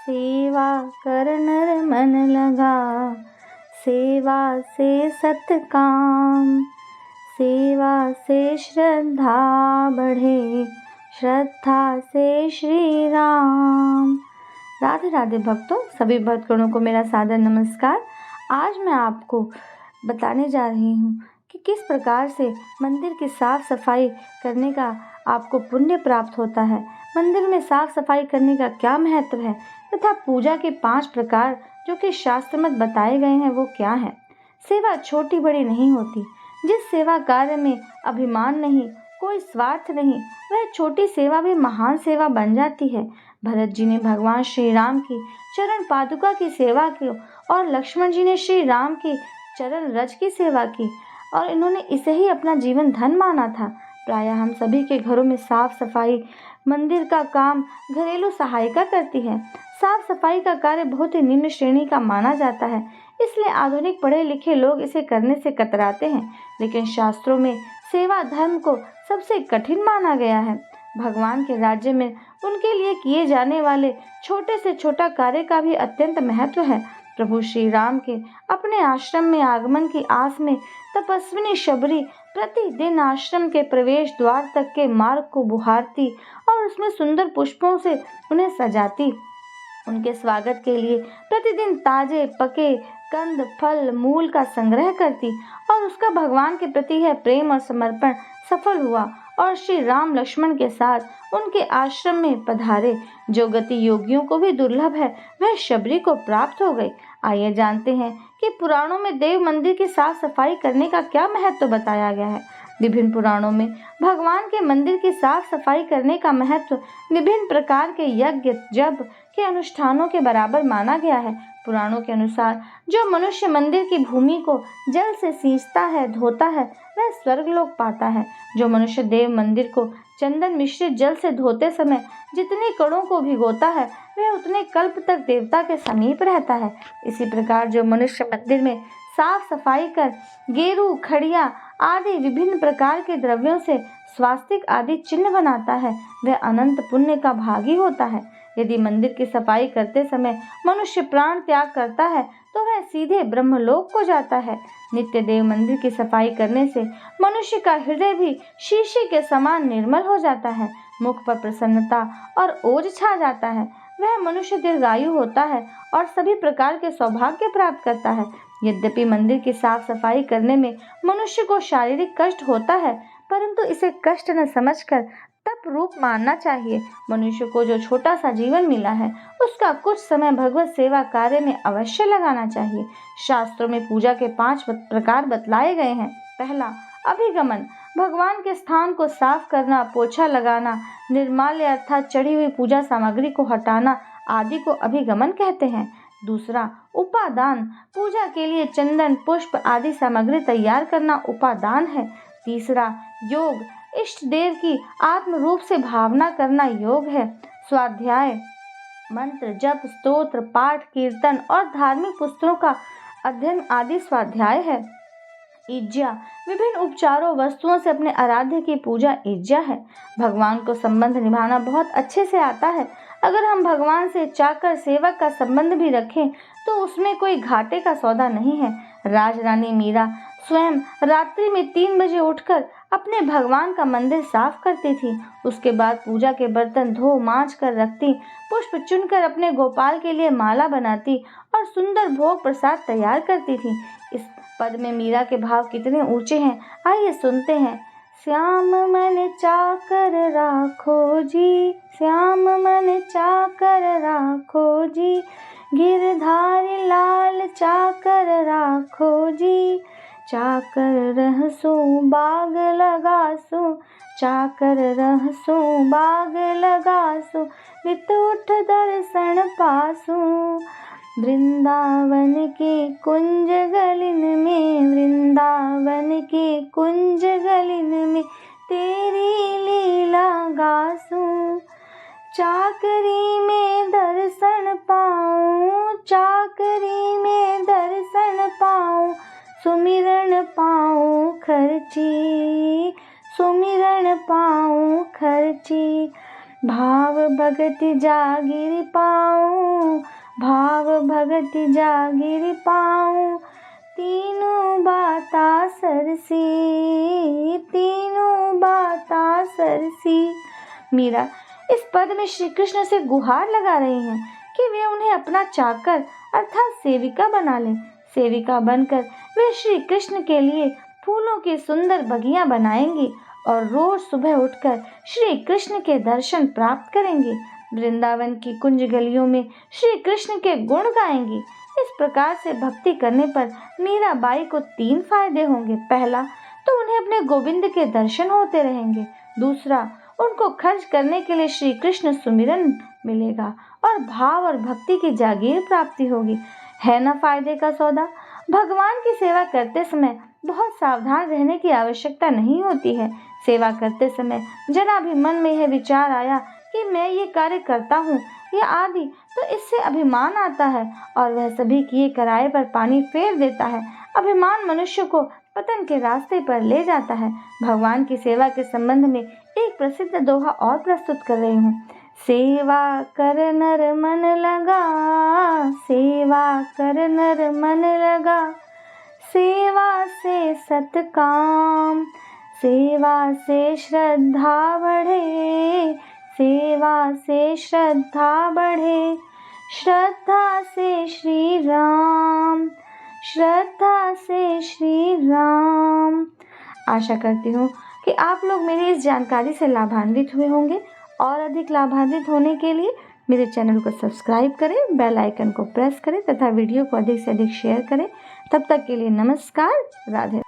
सेवा कर नर मन लगा, सेवा से सत्काम, सेवा से श्रद्धा बढ़े, श्रद्धा से श्री राम। राधे राधे भक्तों, सभी भक्तगणों को मेरा सादर नमस्कार। आज मैं आपको बताने जा रही हूँ कि किस प्रकार से मंदिर की साफ सफाई करने का आपको पुण्य प्राप्त होता है, मंदिर में साफ सफाई करने का क्या महत्व है तथा पूजा के 5 प्रकार जो कि शास्त्र में बताए गए हैं वो क्या है। सेवा छोटी बड़ी नहीं होती। जिस सेवा कार्य में अभिमान नहीं, कोई स्वार्थ नहीं, वह छोटी सेवा भी महान सेवा बन जाती है। भरत जी ने भगवान श्री राम की चरण पादुका की सेवा की और लक्ष्मण जी ने श्री राम की चरण रज की सेवा की और इन्होंने इसे ही अपना जीवन धन माना था। प्रायः हम सभी के घरों में साफ सफाई, मंदिर का काम घरेलू सहायिका करती है। साफ सफाई का कार्य बहुत ही निम्न श्रेणी का माना जाता है, इसलिए आधुनिक पढ़े लिखे लोग इसे करने से कतराते हैं। लेकिन शास्त्रों में सेवा धर्म को सबसे कठिन माना गया है। भगवान के राज्य में उनके लिए किए जाने वाले छोटे से छोटा कार्य का भी अत्यंत महत्व है। प्रभु श्री राम के अपने आश्रम में आगमन की आस में तपस्विनी शबरी प्रतिदिन आश्रम के प्रवेश द्वार तक के मार्ग को बुहारती और उसमें सुंदर पुष्पों से उन्हें सजाती। उनके स्वागत के लिए प्रतिदिन ताजे पके कंद फल मूल का संग्रह करती और उसका भगवान के प्रति है प्रेम और समर्पण सफल हुआ और श्री राम लक्ष्मण के साथ उनके आश्रम में पधारे। जो गति योगियों को भी दुर्लभ है वह शबरी को प्राप्त हो गई। आइए जानते हैं कि पुराणों में देव मंदिर की साफ सफाई करने का क्या महत्व बताया गया है। विभिन्न पुराणों में भगवान के मंदिर की साफ सफाई करने का महत्व विभिन्न प्रकार के यज्ञ जप के अनुष्ठानों के बराबर माना गया है। पुराणों के अनुसार जो मनुष्य मंदिर की भूमि को जल से सींचता है, धोता है, वह स्वर्गलोक पाता है। जो मनुष्य देव मंदिर को चंदन मिश्रित जल से धोते समय जितने कणों को भिगोता है वह उतने कल्प तक देवता के समीप रहता है। इसी प्रकार जो मनुष्य मंदिर में साफ सफाई कर गेरू खड़िया आदि विभिन्न प्रकार के द्रव्यों से स्वास्तिक आदि चिन्ह बनाता है वह अनंत पुण्य का भागी होता है। यदि मंदिर की सफाई करते समय मनुष्य प्राण त्याग करता है तो वह सीधे ब्रह्मलोक को जाता है। नित्य देव मंदिर की सफाई करने से मनुष्य का हृदय भी शीशे के समान निर्मल हो जाता है। मुख पर प्रसन्नता और ओज छा जाता है। वह मनुष्य दीर्घायु होता है और सभी प्रकार के सौभाग्य प्राप्त करता है। यद्यपि मंदिर की साफ सफाई करने में मनुष्य को शारीरिक कष्ट होता है, परंतु इसे कष्ट न समझकर तप रूप मानना चाहिए। मनुष्य को जो छोटा सा जीवन मिला है उसका कुछ समय भगवत सेवा कार्य में अवश्य लगाना चाहिए। शास्त्रों में पूजा के 5 प्रकार बतलाए गए हैं। पहला, अभिगमन, भगवान के स्थान को साफ करना, पोछा लगाना, निर्माल्य अर्थात चढ़ी हुई पूजा सामग्री को हटाना आदि को अभिगमन कहते हैं। दूसरा, उपादान, पूजा के लिए चंदन पुष्प आदि सामग्री तैयार करना उपादान है। तीसरा, योग, इष्ट देव की आत्म रूप से भावना करना योग है। स्वाध्याय, मंत्र जप स्तोत्र पाठ कीर्तन और धार्मिक पुस्तकों का अध्ययन आदि स्वाध्याय है। इज्जा, विभिन्न उपचारों वस्तुओं से अपने आराध्य की पूजा इज्जा है। भगवान को संबंध निभाना बहुत अच्छे से आता है। अगर हम भगवान से चाकर सेवक का संबंध भी रखें तो उसमें कोई घाटे का सौदा नहीं है। राजरानी मीरा स्वयं रात्रि में 3 बजे उठकर अपने भगवान का मंदिर साफ करती थी। उसके बाद पूजा के बर्तन धो मांज कर रखती, पुष्प चुनकर अपने गोपाल के लिए माला बनाती और सुंदर भोग प्रसाद तैयार करती थी। इस पद में मीरा के भाव कितने ऊंचे हैं, आइए सुनते हैं। श्याम मन चाकर राखो जी, श्याम मन चाकर राखो जी, गिरधारी लाल चाकर राखो जी, चाकर रहसो बाग लगासो, चाकर रहसो बाग लगासो, नित उठ दर्शन पासो, वृंदावन के कुंज गलिन में, वृंदावन के कुंज गलिन में तेरी लीला गासो, चाकरी में दर्शन पाऊं, चाकरी में दर्शन पाऊं, सुमिरन पाऊं खर्ची, सुमिरन पाऊं खर्ची, भाव भगति जागिर पाऊं, भाव भगति जागिर पाऊं, तीनों बाता सरसी, तीनों बाता सरसी। मीरा इस पद में श्री कृष्ण से गुहार लगा रही हैं कि वे उन्हें अपना चाकर अर्थात सेविका बना लें। सेविका बनकर वे श्री कृष्ण के लिए फूलों की सुंदर बगियां बनाएंगी और रोज सुबह उठकर श्री कृष्ण के दर्शन प्राप्त करेंगी। वृंदावन की कुंज गलियों में श्री कृष्ण के गुण गाएंगी। इस प्रकार से भक्ति करने पर मीराबाई को 3 फायदे होंगे। पहला तो उन्हें अपने गोविंद के दर्शन होते रहेंगे। दूसरा, उनको खर्च करने के लिए श्री कृष्ण सुमिरन मिलेगा और भाव और भक्ति की जागीर प्राप्ति होगी। है ना फायदे का सौदा। भगवान की सेवा करते समय बहुत सावधान रहने की आवश्यकता नहीं होती है। सेवा करते समय जरा भी मन में यह विचार आया कि मैं ये कार्य करता हूँ या आदि, तो इससे अभिमान आता है और वह सभी किए कराए पर पानी फेर देता है। अभिमान मनुष्य को पतन के रास्ते पर ले जाता है। भगवान की सेवा के संबंध में एक प्रसिद्ध दोहा और प्रस्तुत कर रही हूँ। सेवा कर नर मन लगा, सेवा कर नर मन लगा, सेवा से सतकाम, सेवा से श्रद्धा बढ़े, सेवा से श्रद्धा बढ़े, श्रद्धा से श्री राम, श्रद्धा से श्री राम। आशा करती हूँ कि आप लोग मेरी इस जानकारी से लाभान्वित हुए होंगे और अधिक लाभान्वित होने के लिए मेरे चैनल को सब्सक्राइब करें, बेल आइकन को प्रेस करें तथा वीडियो को अधिक से अधिक शेयर करें। तब तक के लिए नमस्कार, राधे।